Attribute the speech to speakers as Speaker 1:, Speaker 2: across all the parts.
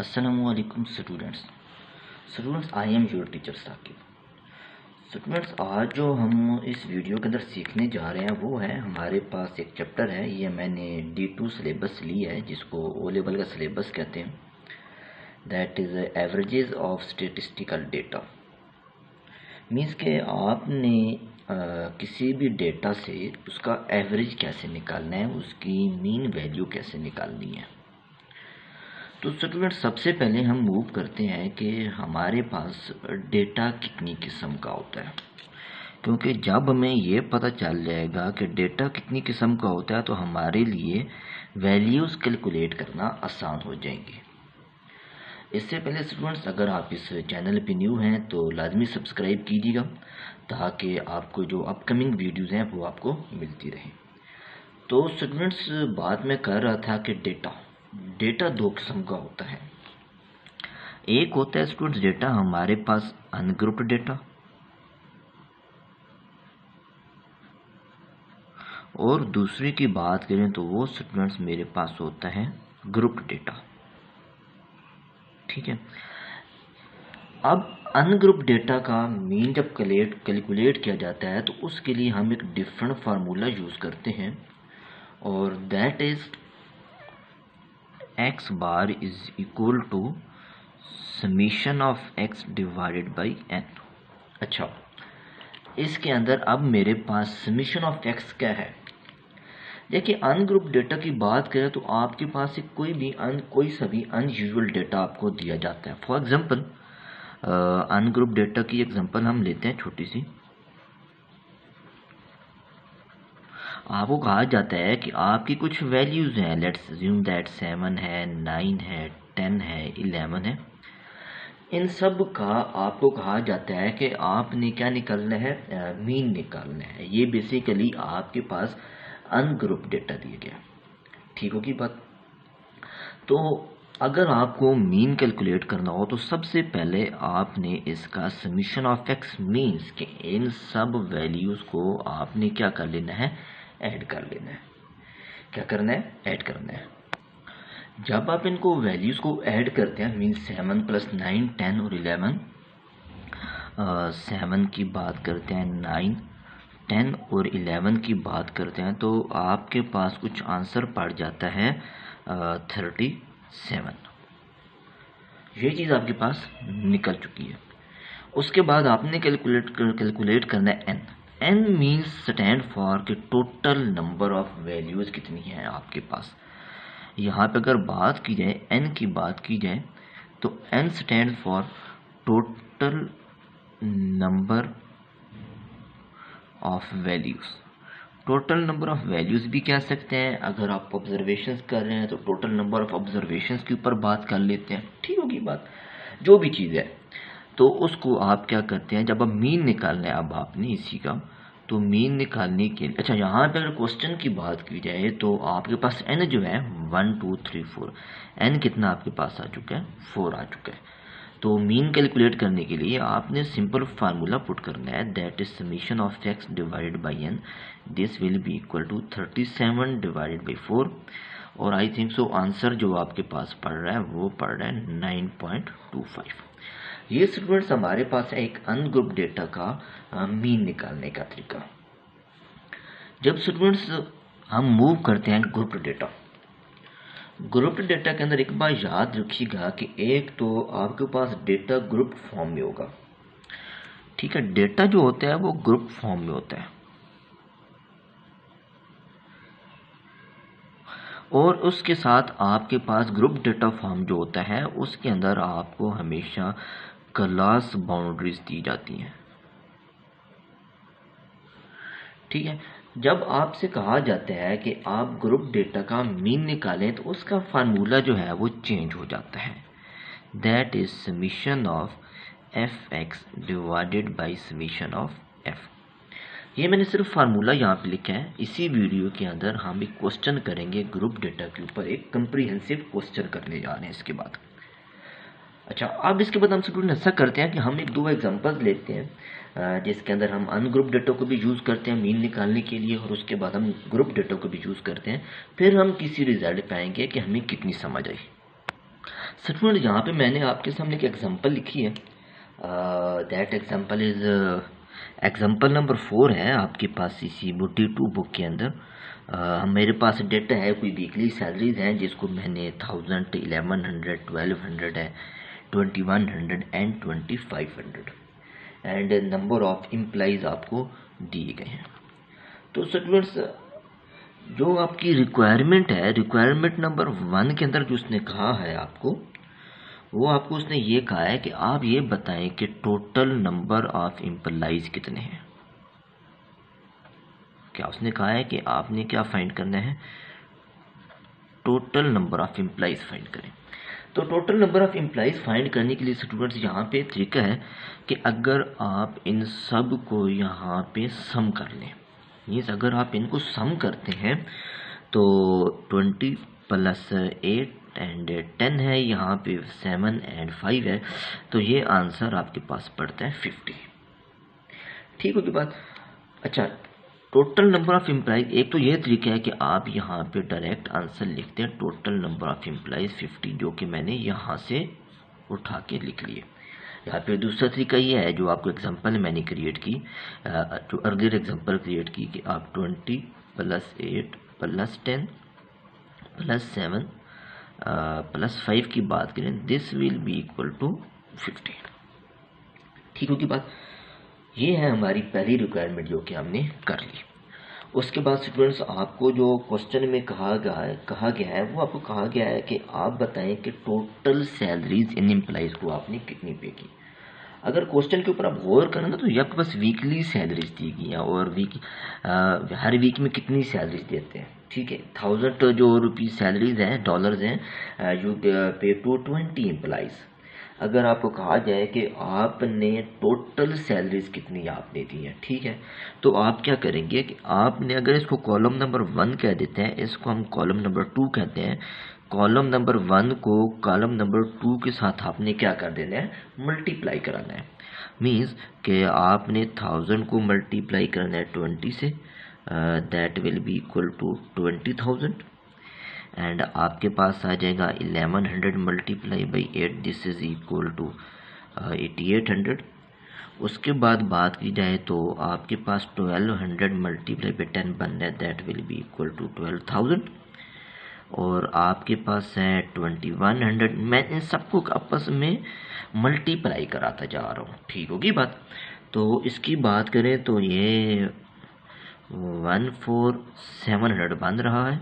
Speaker 1: Assalamualaikum students. I am your teacher Saqib. Students, आज जो हम इस वीडियो के अंदर सीखने जा रहे हैं वो है, हमारे पास एक चैप्टर है. ये मैंने D2 सिलेबस ली है, जिसको ओ लेवल का सिलेबस कहते हैं. That is averages of statistical data. Means के आपने किसी भी डेटा से उसका एवरेज कैसे निकालना है, उसकी मीन वैल्यू कैसे निकालनी है. तो स्टूडेंट, सबसे पहले हम मूव करते हैं कि हमारे पास डेटा कितनी किस्म का होता है, क्योंकि जब हमें ये पता चल जाएगा कि डेटा कितनी किस्म का होता है तो हमारे लिए वैल्यूज़ कैलकुलेट करना आसान हो जाएंगी. इससे पहले स्टूडेंट्स, अगर आप इस चैनल पे न्यू हैं तो लाजमी सब्सक्राइब कीजिएगा, ताकि आपको जो अपकमिंग वीडियोज़ हैं वो आपको मिलती रहें. तो स्टूडेंट्स, बात मैं कर रहा था कि डेटा दो किस्म का होता है. एक होता है स्टूडेंट्स डेटा हमारे पास अनग्रुप्ड डेटा, और दूसरी की बात करें तो वो स्टूडेंट्स मेरे पास होता है ग्रुप्ड डेटा. ठीक है. अब अनग्रुप्ड डेटा का मीन जब कैलकुलेट किया जाता है तो उसके लिए हम एक डिफरेंट फार्मूला यूज़ करते हैं, और that is x bar is equal to summation of x divided by n. अच्छा, इसके अंदर अब मेरे पास समीशन ऑफ x क्या है. देखिए, अनग्रुप डेटा की बात करें तो आपके पास से कोई सा भी अनयूजुअल डेटा आपको दिया जाता है. फॉर एग्जांपल, अनग्रुप डेटा की एग्जांपल हम लेते हैं छोटी सी. आपको कहा जाता है कि आपकी कुछ वैल्यूज़ हैं. लेट्स अज्यूम दैट 7 है, 9 है, 10 है, 11 है. इन सब का आपको कहा जाता है कि आपने क्या निकालना है, मीन निकालना है. ये बेसिकली आपके पास अनग्रुप डेटा दिया गया. ठीक होगी बात. तो अगर आपको मीन कैलकुलेट करना हो तो सबसे पहले आपने इसका समीशन ऑफ एक्स मीन्स के इन सब वैल्यूज़ को आपने क्या कर लेना है, ऐड कर लेना है. क्या करना है, ऐड करना है. जब आप इनको वैल्यूज़ को ऐड करते हैं, मीन्स 7 + 9, 10 और 11, 7 की बात करते हैं, 9, 10 और 11 की बात करते हैं, तो आपके पास कुछ आंसर पड़ जाता है 37. ये चीज़ आपके पास निकल चुकी है. उसके बाद आपने कैलकुलेट करना है n. n means stand for कि टोटल नंबर ऑफ वैल्यूज़ कितनी है आपके पास. यहाँ पे अगर बात की जाए, n की बात की जाए, तो n stand for total number of values. Total number of values भी कह सकते हैं. अगर आप ऑब्जर्वेशंस कर रहे हैं तो टोटल नंबर ऑफ ऑब्जर्वेशंस के ऊपर बात कर लेते हैं. ठीक होगी बात. जो भी चीज़ है तो उसको आप क्या करते हैं, जब अब मीन निकालना है अब आपने इसी का, तो मीन निकालने के लिए, अच्छा, यहाँ पे अगर क्वेश्चन की बात की जाए तो आपके पास n जो है 1 2 3 4, n कितना आपके पास आ चुका है, 4 आ चुका है. तो मीन कैलकुलेट करने के लिए आपने सिंपल फार्मूला पुट करना है, that is summation of x divided by n. This will be equal to 37 divided by 4, और आई थिंक सो आंसर जो आपके पास पड़ रहा है वो पड़ रहा है 9.25. ये स्टूडेंट्स हमारे पास है एक अनग्रुप डेटा का मीन निकालने का तरीका. जब स्टूडेंट्स हम मूव करते हैं ग्रुप डेटा के अंदर एक बार याद रखिएगा कि एक तो आपके पास डेटा ग्रुप फॉर्म में होगा. ठीक है. डेटा जो होता है वो ग्रुप फॉर्म में होता है, और उसके साथ आपके पास ग्रुप डेटा फॉर्म जो होता है उसके अंदर आपको हमेशा क्लास बाउंड्रीज दी जाती हैं. ठीक है. जब आपसे कहा जाता है कि आप ग्रुप डेटा का मीन निकालें तो उसका फार्मूला जो है वो चेंज हो जाता है, that is summation of fx divided by summation of f. ये मैंने सिर्फ फार्मूला यहाँ पे लिखा है. इसी वीडियो के अंदर हम एक क्वेश्चन करेंगे ग्रुप डेटा के ऊपर, एक कंप्रीहेंसिव क्वेश्चन करने जा रहे हैं इसके बाद. अच्छा, अब इसके बाद हम स्टूडेंट ऐसा करते हैं कि हम 1-2 एग्जांपल्स लेते हैं जिसके अंदर हम अनग्रुप डेटा को भी यूज़ करते हैं मीन निकालने के लिए, और उसके बाद हम ग्रुप डेटा को भी यूज़ करते हैं. फिर हम किसी रिजल्ट पे आएंगे कि हमें कितनी समझ आई. स्टूडेंट यहाँ पे मैंने आपके सामने एक एग्जांपल लिखी है, that example is example number 4 है आपके पास इसी T2 बुक के अंदर। मेरे पास डेटा है, कोई वीकली सैलरीज हैं जिसको मैंने 1000, 1100, 1200 है, 2100 and 2500 and number of employees आपको दिए गए हैं। तो स्टूडेंट्स जो आपकी रिक्वायरमेंट है, रिक्वायरमेंट नंबर 1 के अंदर जो उसने कहा है आपको, वो आपको उसने ये कहा है कि आप ये बताएं कि टोटल नंबर ऑफ एम्प्लॉइज कितने हैं। क्या उसने कहा है कि आपने क्या फाइंड करना है, total number of employees find करें। तो total number of employees find करने के लिए स्टूडेंट्स यहाँ पे तरीका है कि अगर आप इन सब को यहाँ पे सम कर लें, मीन्स अगर आप इनको सम करते हैं तो 20 + 8 एंड 10 है, यहाँ पे 7 एंड 5 है, तो ये आंसर आपके पास पड़ता है 50। ठीक होगी बात। अच्छा, टोटल नंबर ऑफ एम्प्लॉइज, एक तो ये तरीका है कि आप यहाँ पे डायरेक्ट आंसर लिखते हैं टोटल नंबर ऑफ एम्प्लॉइज 50, जो कि मैंने यहाँ से उठा के लिख लिए। या फिर दूसरा तरीका ये है जो आपको एग्जांपल मैंने क्रिएट की, जो अर्लियर एग्जांपल क्रिएट की कि आप 20 + 8 + 10 + 7 + 5 की बात करें, this will be equal to 50। ठीक होगी बात। ये है हमारी पहली रिक्वायरमेंट जो कि हमने कर ली। उसके बाद स्टूडेंट्स आपको जो क्वेश्चन में कहा गया है वो आपको कहा गया है कि आप बताएं कि टोटल सैलरीज इन एम्प्लॉइज को आपने कितनी पे की। अगर क्वेश्चन के ऊपर आप गौर करें ना, तो ये आपके पास वीकली सैलरीज दी गई हैं और हर वीक में कितनी सैलरीज देते हैं। ठीक है, 1000 जो रुपीज़ सैलरीज हैं, डॉलर्स हैं, यू पे टू 20 एम्प्लॉइज। अगर आपको कहा जाए कि आपने टोटल सैलरीज कितनी आपने दी है, ठीक है, तो आप क्या करेंगे कि आपने, अगर इसको कॉलम नंबर 1 कह देते हैं, इसको हम कॉलम नंबर 2 कहते हैं, कॉलम नंबर 1 को कॉलम नंबर 2 के साथ आपने क्या कर देना है, मल्टीप्लाई कराना है। मीन्स कि आपने 1000 को मल्टीप्लाई करना है 20 से, that will be equal to 20,000 and आपके पास आ जाएगा 1100 multiply by 8, this is equal to 8800। उसके बाद बात की जाए तो आपके पास 1200 मल्टीप्लाई बाई 10 बनना है, that will be equal to 12,000 और आपके पास है 2100। मैं इन सबको आपस में मल्टीप्लाई कराता जा रहा हूँ। ठीक होगी बात। तो इसकी बात करें तो ये 14700 बन रहा है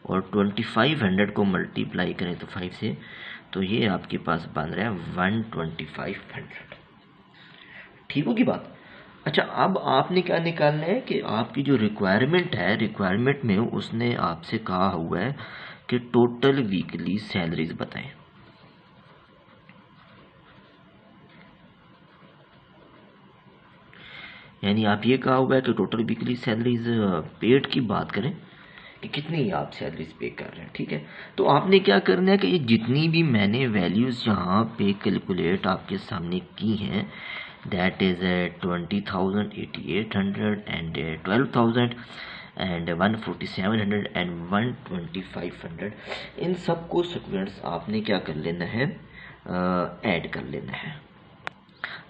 Speaker 1: और 2500 को मल्टीप्लाई करें तो 5 से, तो ये आपके पास बन रहा है 12500। ठीक होगी बात। अच्छा, अब आपने क्या निकालना है कि आपकी जो रिक्वायरमेंट है, रिक्वायरमेंट में उसने आपसे कहा हुआ है कि टोटल वीकली सैलरीज बताएं। यानी आप ये कहा हुआ है कि टोटल वीकली सैलरीज पेड की बात करें कि कितनी आप सैलरीज पे कर रहे हैं। ठीक है, तो आपने क्या करना है कि ये जितनी भी मैंने वैल्यूज़ यहाँ पे कैलकुलेट आपके सामने की हैं, that is 20,000, 8800 and 12,000 and 14700 and 12500, इन सब को स्टूडेंट्स आपने क्या कर लेना है, ऐड कर लेना है।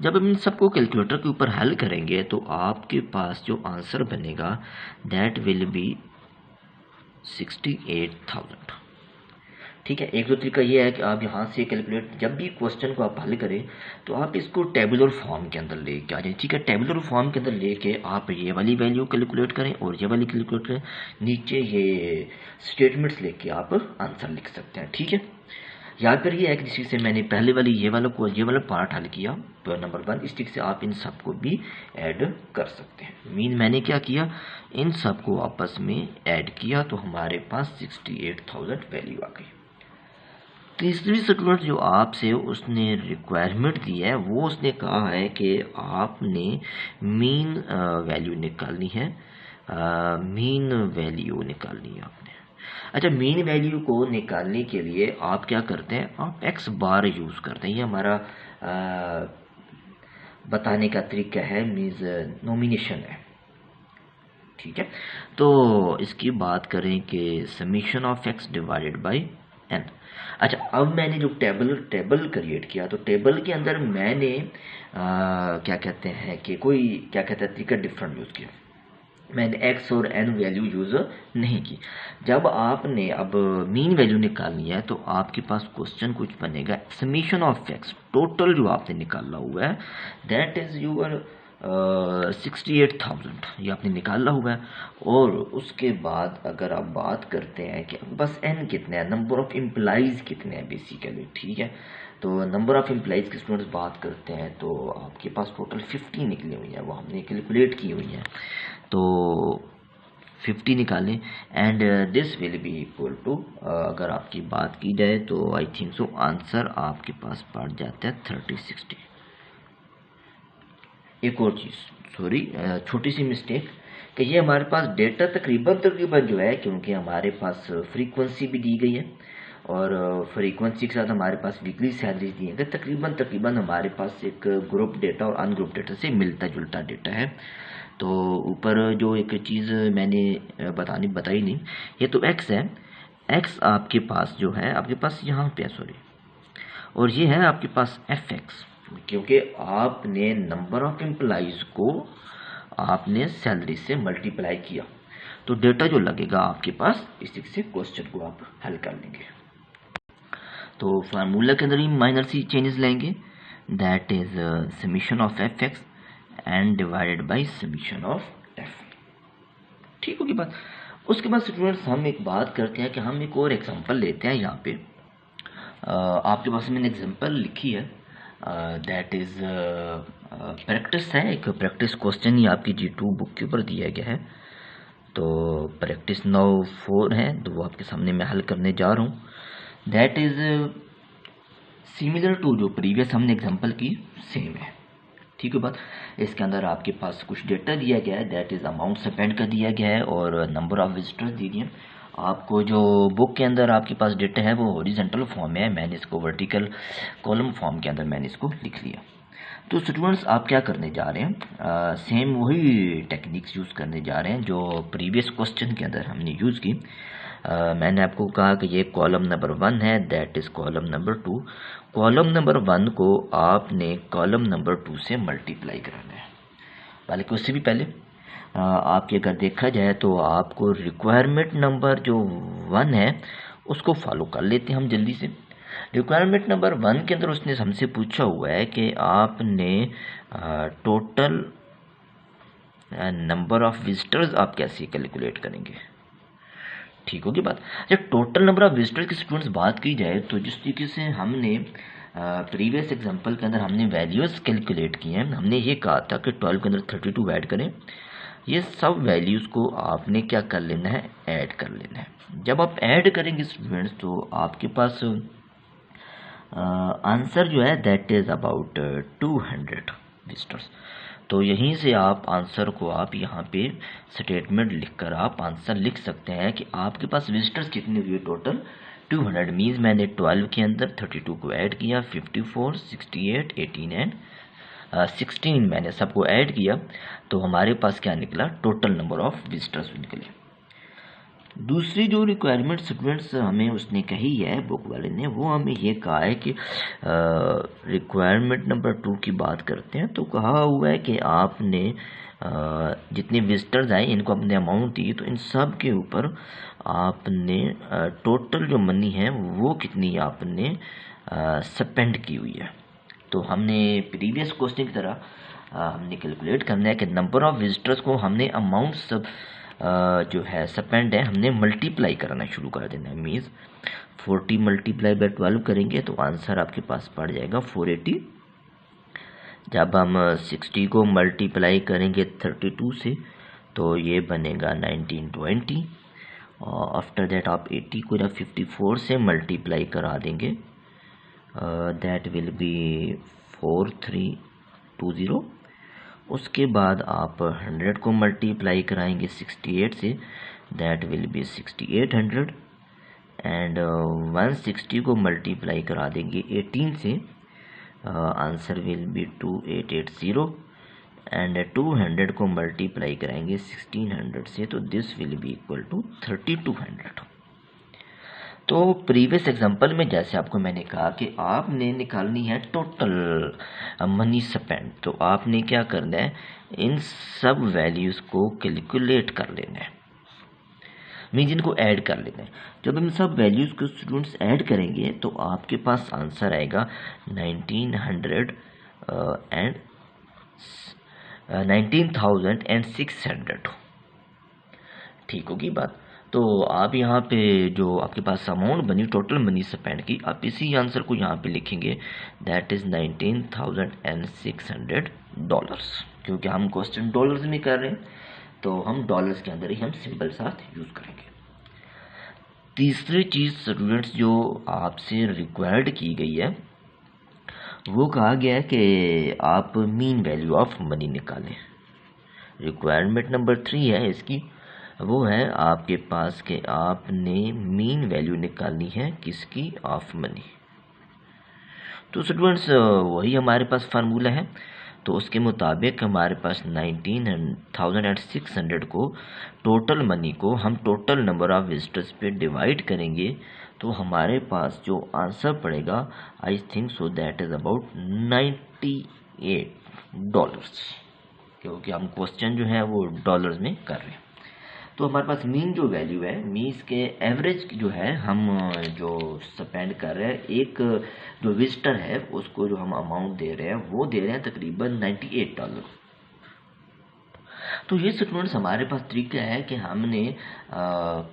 Speaker 1: जब हम इन सबको कैलकुलेटर के ऊपर हल करेंगे तो आपके पास जो आंसर बनेगा दैट विल बी 68,000। ठीक है, एक दो तरीका ये है कि आप यहाँ से कैलकुलेट, जब भी क्वेश्चन को आप हल करें तो आप इसको टेबुलर फॉर्म के अंदर लेके आ जाए। ठीक है, टेबुलर फॉर्म के अंदर लेके आप ये वाली वैल्यू कैलकुलेट करें और ये वाली कैलकुलेट करें, नीचे ये स्टेटमेंट्स लेके आप आंसर लिख सकते हैं। ठीक है, या फिर ये है कि जिससे से मैंने पहले वाली ये वाला पार्ट हल किया तो नंबर 1, इस तरीके से आप इन सबको भी ऐड कर सकते हैं। मीन मैंने क्या किया, इन सबको आपस में ऐड किया तो हमारे पास 68,000 वैल्यू आ गई। तीसरी स्टूडेंट जो आपसे उसने रिक्वायरमेंट दी है, वो उसने कहा है कि आपने मीन वैल्यू निकालनी है, मीन वैल्यू निकालनी है आपने। अच्छा, मीन वैल्यू को निकालने के लिए आप क्या करते हैं, आप एक्स बार यूज़ करते हैं। ये हमारा बताने का तरीका है, मीन्स नोमिनेशन है। ठीक है, तो इसकी बात करें कि summation of x divided by n, अच्छा, अब मैंने जो टेबल क्रिएट किया, तो टेबल के अंदर मैंने क्या कहते हैं कि कोई क्या कहते हैं तरीका डिफरेंट यूज़ किया। मैंने एक्स और एन वैल्यू यूज़ नहीं की। जब आपने अब मीन वैल्यू निकालनी है तो आपके पास क्वेश्चन कुछ बनेगा, समीशन ऑफ एक्स, टोटल जो आपने निकाला हुआ है दैट इज़ यूअर 68,000, ये आपने निकाला हुआ है। और उसके बाद अगर आप बात करते हैं कि बस एन कितने हैं, नंबर ऑफ एम्प्लॉइज़ कितने हैं बेसिकली, ठीक है। तो नंबर ऑफ एम्प्लॉइज़ की स्टूडेंट्स बात करते हैं तो आपके पास टोटल 50 निकली हुई है, वो हमने कैलकुलेट की हुई है। तो 50 निकालें and this will be equal to, अगर आपकी बात की जाए तो आई थिंक सो आंसर आपके पास पड़ जाता है 3060। एक और चीज़, सॉरी छोटी सी मिस्टेक, कि ये हमारे पास डेटा तकरीबन जो है, क्योंकि हमारे पास फ्रीक्वेंसी भी दी गई है और फ्रीक्वेंसी के साथ हमारे पास वीकली सैलरी दी है, तकरीबन हमारे पास एक ग्रुप डेटा और अनग्रुप डेटा से मिलता जुलता डेटा है। तो ऊपर जो एक चीज़ मैंने बताई नहीं, ये तो एक्स है, एक्स आपके पास जो है आपके पास यहाँ पे है, सॉरी, और ये है आपके पास एफ एक्स, क्योंकि आपने नंबर ऑफ एम्प्लॉइज को आपने सैलरी से मल्टीप्लाई किया, तो डेटा जो लगेगा आपके पास, इसी से क्वेश्चन को आप हल कर लेंगे। तो फार्मूला के अंदर ही माइनर सी चेंजेस लेंगे, that is summation of f x and divided by summation of F. ठीक होगी बात। उसके बाद स्टूडेंट्स हम एक बात करते हैं कि हम एक और एग्जांपल लेते हैं। यहाँ पे आपके पास मैंने एग्जांपल लिखी है, दैट इज प्रैक्टिस है, एक प्रैक्टिस क्वेश्चन ही आपकी G2 बुक के ऊपर दिया गया है। तो प्रैक्टिस 9-4 है, तो वो आपके सामने मैं हल करने जा रहा हूँ। दैट इज सिमिलर टू जो प्रीवियस हमने एग्जांपल की, सेम है। ठीक है बात। इसके अंदर आपके पास कुछ डेटा दिया गया है, दैट इज़ अमाउंट स्पेंड का दिया गया है और नंबर ऑफ विजिटर्स दिए गए। आपको जो बुक के अंदर आपके पास डेटा है वो हॉरिजॉन्टल फॉर्म में है, मैंने इसको वर्टिकल कॉलम फॉर्म के अंदर मैंने इसको लिख लिया। तो स्टूडेंट्स आप क्या करने जा रहे हैं, सेम वही टेक्निक्स यूज़ करने जा रहे हैं जो प्रीवियस क्वेश्चन के अंदर हमने यूज़ की। मैंने आपको कहा कि ये कॉलम नंबर 1 है, that is column number 2। Column number 1 को आपने कॉलम नंबर 2 से मल्टीप्लाई कराना है। हालांकि उससे भी पहले आपके अगर देखा जाए तो आपको रिक्वायरमेंट नंबर जो 1 है उसको फॉलो कर लेते हैं हम जल्दी से। रिक्वायरमेंट नंबर 1 के अंदर उसने हमसे पूछा हुआ है कि आपने टोटल नंबर ऑफ विजिटर्स आप कैसे कैलकुलेट करेंगे। ठीक होगी बात। जब टोटल नंबर ऑफ विजिटर्स की स्टूडेंट्स बात की जाए तो जिस तरीके से हमने प्रीवियस एग्जांपल के अंदर हमने वैल्यूज़ कैलकुलेट किए हैं, हमने ये कहा था कि 12 के अंदर 32 ऐड करें। ये सब वैल्यूज़ को आपने क्या कर लेना है, ऐड कर लेना है। जब आप ऐड करेंगे स्टूडेंट्स तो आपके पास आंसर जो है दैट इज़ अबाउट 200 विजिटर्स। तो यहीं से आप आंसर को आप यहाँ पे स्टेटमेंट लिखकर आप आंसर लिख सकते हैं कि आपके पास विजिटर्स कितने हुए, टोटल 200 मीन्स मैंने 12 के अंदर 32 को ऐड किया, 54, 68, 18 एंड 16 मैंने सबको ऐड किया, तो हमारे पास क्या निकला, टोटल नंबर ऑफ विजिटर्स निकले। दूसरी जो रिक्वायरमेंट स्टूडेंट्स हमें उसने कही है बुक वाले ने, वो हमें ये कहा है कि रिक्वायरमेंट नंबर 2 की बात करते हैं तो कहा हुआ है कि आपने जितने विजिटर्स आए इनको अपने अमाउंट दी, तो इन सब के ऊपर आपने टोटल जो मनी है वो कितनी आपने स्पेंड की हुई है। तो हमने प्रीवियस क्वेश्चन की तरह हमने कैलकुलेट करना है कि नंबर ऑफ विजिटर्स को हमने अमाउंट सब जो है स्पेंड है हमने मल्टीप्लाई करना शुरू कर देना है। मीन्स 40 मल्टीप्लाई बाय 12 करेंगे तो आंसर आपके पास पड़ जाएगा 480। जब हम 60 को मल्टीप्लाई करेंगे 32 से तो ये बनेगा 1920। और आफ्टर दैट आप 80 को जब 54 से मल्टीप्लाई करा देंगे दैट विल बी 4320। उसके बाद आप 100 को मल्टीप्लाई कराएंगे 68 से, दैट विल बी 6800 एंड 160 को मल्टीप्लाई करा देंगे 18 से, आंसर विल बी 2880 एंड 200 को मल्टीप्लाई कराएंगे 1600 से, तो this will be equal to 3200। तो प्रीवियस एग्जांपल में जैसे आपको मैंने कहा कि आपने निकालनी है टोटल मनी स्पेंड, तो आपने क्या करना है, इन सब वैल्यूज़ को कैलकुलेट कर लेना है, मीन्स इनको ऐड कर लेना है। जब हम सब वैल्यूज़ को स्टूडेंट्स ऐड करेंगे तो आपके पास आंसर आएगा 19,600। ठीक होगी बात। तो आप यहाँ पे जो आपके पास अमाउंट बनी टोटल मनी स्पेंड की, आप इसी आंसर को यहाँ पे लिखेंगे, दैट इज़ $19,600, क्योंकि हम क्वेश्चन डॉलर्स में कर रहे हैं तो हम डॉलर्स के अंदर ही हम सिंबल साथ यूज़ करेंगे। तीसरी चीज़ स्टूडेंट्स जो आपसे रिक्वायर्ड की गई है वो कहा गया है कि आप मीन वैल्यू ऑफ मनी निकालें। रिक्वायरमेंट नंबर 3 है इसकी, वो है आपके पास कि आपने मीन वैल्यू निकालनी है किसकी, ऑफ मनी। तो स्टूडेंट्स वही हमारे पास फार्मूला है, तो उसके मुताबिक हमारे पास 19,600 को टोटल मनी को हम टोटल नंबर ऑफ विजिटर्स पे डिवाइड करेंगे तो हमारे पास जो आंसर पड़ेगा, I think so that is about $98, क्योंकि हम क्वेश्चन जो है वो डॉलर्स में कर रहे हैं। तो हमारे पास मीन जो वैल्यू है, मीन्स के एवरेज जो है हम जो स्पेंड कर रहे हैं, एक जो विजिटर है उसको जो हम अमाउंट दे रहे हैं वो दे रहे हैं तकरीबन $98। तो ये स्टूडेंट्स हमारे पास तरीका है कि हमने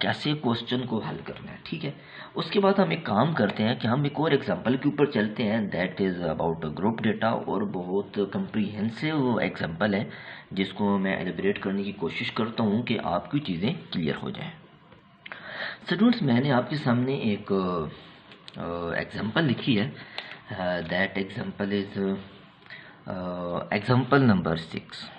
Speaker 1: कैसे क्वेश्चन को हल करना है। ठीक है, उसके बाद हम एक काम करते हैं कि हम एक और एग्जांपल के ऊपर चलते हैं, that is about group data, और बहुत कंप्रीहेंसिव एग्जांपल है जिसको मैं एलिब्रेट करने की कोशिश करता हूँ कि आपकी चीज़ें क्लियर हो जाएं। स्टूडेंट्स मैंने आपके सामने एक एग्जांपल लिखी है, that example is example number 6।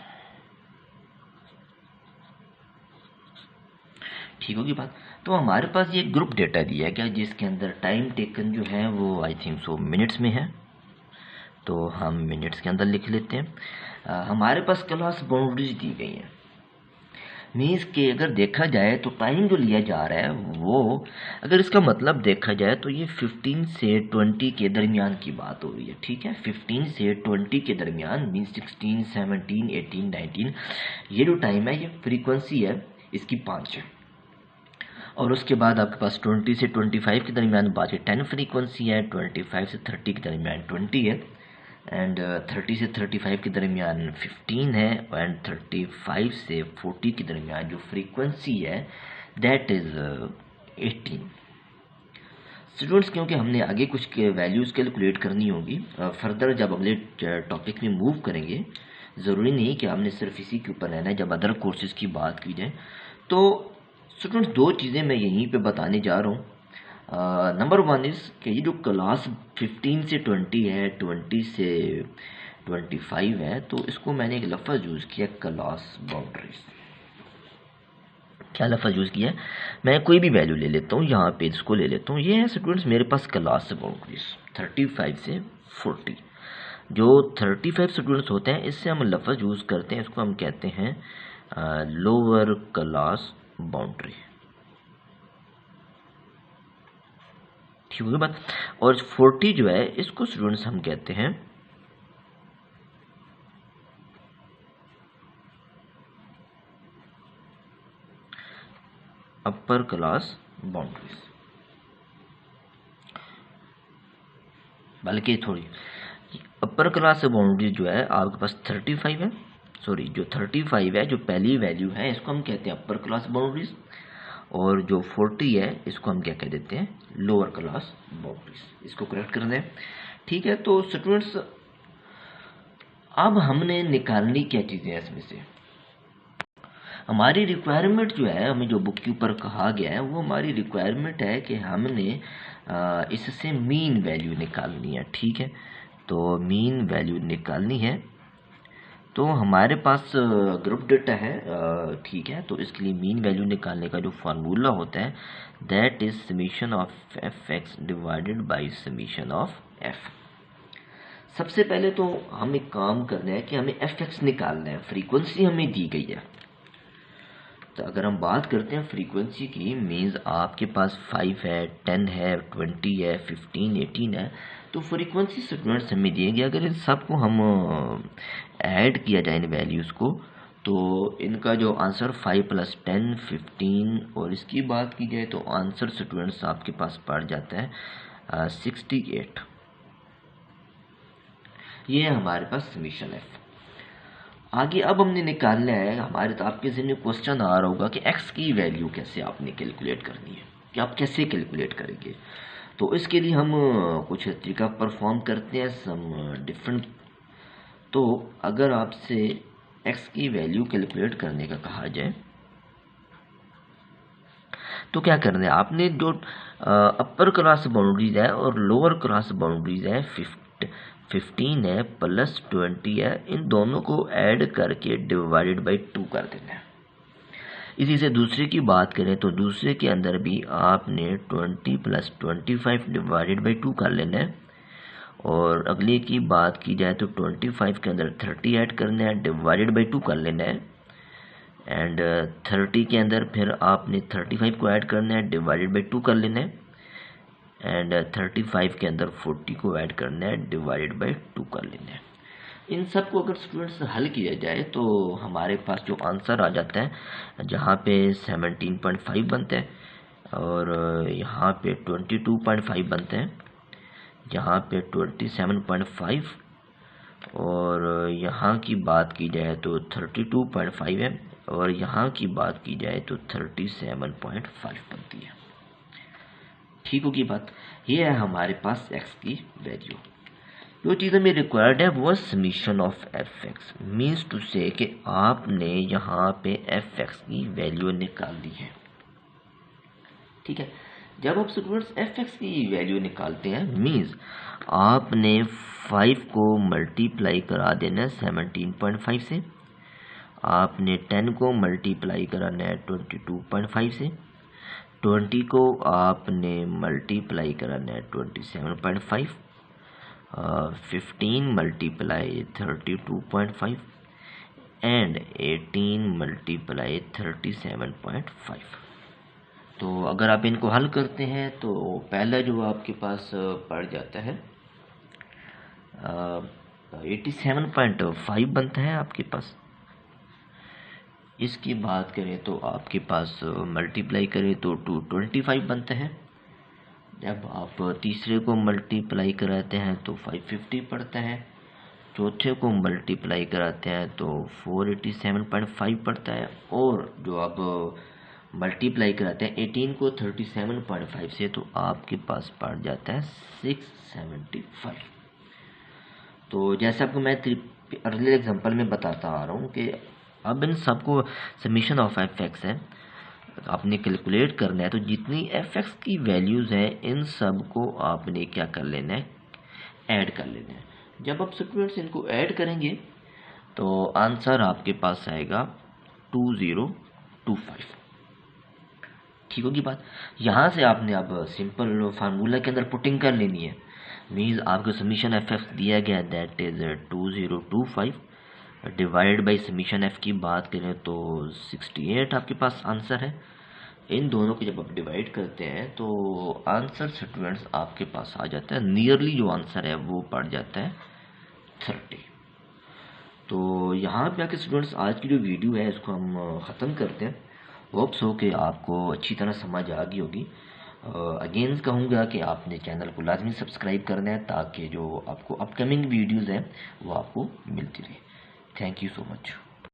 Speaker 1: ठीक होगी बात। तो हमारे पास ये ग्रुप डेटा दिया गया जिसके अंदर टाइम टेकन जो है वो आई थिंक सो मिनट्स में है, तो हम मिनट्स के अंदर लिख लेते हैं। हमारे पास क्लास बाउंड्रीज दी गई हैं, मीन्स के अगर देखा जाए तो टाइम जो लिया जा रहा है वो, अगर इसका मतलब देखा जाए तो ये 15 से 20 के दरमियान की बात हो रही है। ठीक है, 15 से 20 के दरमियान, मीन्स 16, 17, 18, 19, ये जो टाइम है ये फ्रीक्वेंसी है इसकी 5 है। और उसके बाद आपके पास 20 से 25 के दरमियान बाकी 10 फ्रीक्वेंसी है, 25 से 30 के दरमियान 20 है, एंड 30 से 35 के दरमियान 15 है, एंड 35 से 40 के दरमियान जो फ्रीक्वेंसी है दैट इज़ 18। स्टूडेंट्स क्योंकि हमने आगे कुछ वैल्यूज़ कैलकुलेट करनी होगी, फर्दर जब अगले टॉपिक में मूव करेंगे, ज़रूरी नहीं कि हमने सिर्फ इसी के ऊपर रहना है। जब अदर कोर्सेज़ की बात की जाए तो स्टूडेंट्स दो चीज़ें मैं यहीं पे बताने जा रहा हूँ। नंबर 1 इज़ कि ये जो क्लास 15 से 20 है, 20 से 25 है, तो इसको मैंने एक लफ्ज़ यूज़ किया, क्लास बाउंड्रीज। क्या लफ्ज़ यूज़ किया है, मैं कोई भी वैल्यू ले लेता हूँ, यहाँ पे इसको ले लेता हूँ, ये है स्टूडेंट्स मेरे पास क्लास बाउंड्रीज 35 से 40। जो 35 स्टूडेंट्स होते हैं इससे हम लफ्ज़ यूज़ करते हैं, इसको हम कहते हैं लोअर क्लास बाउंड्री। ठीक होगी बात। और 40 जो है इसको स्टूडेंट्स हम कहते हैं अपर क्लास बाउंड्रीज। बल्कि थोड़ी अपर क्लास बाउंड्री जो है आपके पास 35 है, सॉरी जो 35 है जो पहली वैल्यू है इसको हम कहते हैं अपर क्लास बाउंड्रीज, और जो 40 है इसको हम क्या कह देते हैं, लोअर क्लास बाउंड्रीज। इसको करेक्ट कर दें। ठीक है, तो स्टूडेंट्स अब हमने निकालनी क्या चीज़ें हैं इसमें से। हमारी रिक्वायरमेंट जो है, हमें जो बुक के ऊपर कहा गया है वो हमारी रिक्वायरमेंट है कि हमने इससे मीन वैल्यू निकालनी है। ठीक है, तो मीन वैल्यू निकालनी है, तो हमारे पास ग्रुप डेटा है। ठीक है, तो इसके लिए मीन वैल्यू निकालने का जो फार्मूला होता है that is summation of f x divided by summation of F. सबसे पहले तो हम एक काम करना है कि हमें एफ एक्स निकालना है, फ्रीक्वेंसी हमें दी गई है, तो अगर हम बात करते हैं फ्रीक्वेंसी की, मीन्स आपके पास 5 है, 10 है, 20 है, 15, 18 है, तो फ्रीक्वेंसी स्टूडेंट्स हमें दिए गए। अगर इन सबको हम ऐड किया जाए इन वैल्यूज़ को, तो इनका जो आंसर 5 + 10 15, और इसकी बात की जाए तो आंसर स्टूडेंट्स आपके पास पड़ जाता है 68। ये है हमारे पास समीशन एफ। आगे अब हमने निकालना है, हमारे तो आपके ज़हन में क्वेश्चन आ रहा होगा कि एक्स की वैल्यू कैसे आपने कैलकुलेट करनी है, कि आप कैसे कैलकुलेट करेंगे। तो इसके लिए हम कुछ तरीका परफॉर्म करते हैं, सम डिफरेंट। तो अगर आपसे एक्स की वैल्यू कैलकुलेट करने का कहा जाए तो क्या करना है, आपने जो अपर क्रॉस बाउंड्रीज है और लोअर क्रॉस बाउंड्रीज है 15 है प्लस 20 है, इन दोनों को ऐड करके डिवाइडेड बाई 2 कर देना है। इसी से दूसरे की बात करें तो दूसरे के अंदर भी आपने 20 + 25 डिवाइडेड बाई 2 कर लेना है। और अगले की बात की जाए तो 25 के अंदर 30 ऐड करना है, डिवाइडेड बाई 2 कर लेना है। एंड 30 के अंदर फिर आपने 35 को ऐड करना है, डिवाइडेड बाई 2 कर लेना है। एंड 35 के अंदर 40 को ऐड करना है, डिवाइडेड बाई 2 कर लेना है। इन सब को अगर स्टूडेंट्स हल किया जाए तो हमारे पास जो आंसर आ जाता है, जहाँ पे 17.5 बनता है, और यहाँ पे 22.5 बनते हैं, जहाँ पे 27.5, और यहाँ की बात की जाए तो 32.5 है, और यहाँ की बात की जाए तो 37.5 बनती है। ठीक होगी बात। ये है हमारे पास एक्स की वैल्यू। जो चीज़ हमें रिक्वायर्ड है वो summation of f x, means टू से कि आपने यहाँ पे एफ एक्स की वैल्यू निकाल दी है। ठीक है, जब आप स्टूडेंट्स एफ एक्स की वैल्यू निकालते हैं, मीन्स आपने 5 को मल्टीप्लाई करा देना है 17.5 से, आपने 10 को मल्टीप्लाई कराना है 22.5 से, 20 को आपने मल्टीप्लाई कराना है 27.5, 15 मल्टीप्लाई 32.5 एंड 18 मल्टीप्लाई 37.5। तो अगर आप इनको हल करते हैं तो पहला जो आपके पास पड़ जाता है 87.5 बनता है आपके पास। इसकी बात करें तो आपके पास मल्टीप्लाई करें तो 225 बनता है। जब आप तीसरे को मल्टीप्लाई कराते हैं तो 550 पड़ता है, चौथे को मल्टीप्लाई कराते हैं तो 487.5 पड़ता है, और जो आप मल्टीप्लाई कराते हैं 18 को 37.5 से तो आपके पास पड़ जाता है 675। तो जैसे आपको मैं अर्ली एग्जांपल में बताता आ रहा हूँ कि अब इन सबको समीशन ऑफ एफ एक्स है, आपने कैलकुलेट करना है। तो जितनी एफ एक्स की वैल्यूज़ हैं इन सब को आपने क्या कर लेना है, ऐड कर लेना है। जब आप स्टूडेंट्स इनको ऐड करेंगे तो आंसर आपके पास आएगा 2025। ठीक होगी बात। यहाँ से आपने अब सिंपल फार्मूला के अंदर पुटिंग कर लेनी है, मीन्स आपको समीशन एफ एक्स दिया गया that is 2025 divided by summation F की बात करें तो 68 आपके पास आंसर है। इन दोनों को जब आप डिवाइड करते हैं तो आंसर स्टूडेंट्स आपके पास आ जाता है, नियरली जो आंसर है वो पड़ जाता है 30। तो यहाँ पे आके स्टूडेंट्स आज की जो वीडियो है इसको हम ख़त्म करते हैं। होप्स हो कि आपको अच्छी तरह समझ आ गई होगी। अगेन कहूँगा कि आपने चैनल को लाजमी सब्सक्राइब करना है ताकि जो आपको अपकमिंग वीडियोज़ हैं वो आपको मिलती रहे। Thank you so much.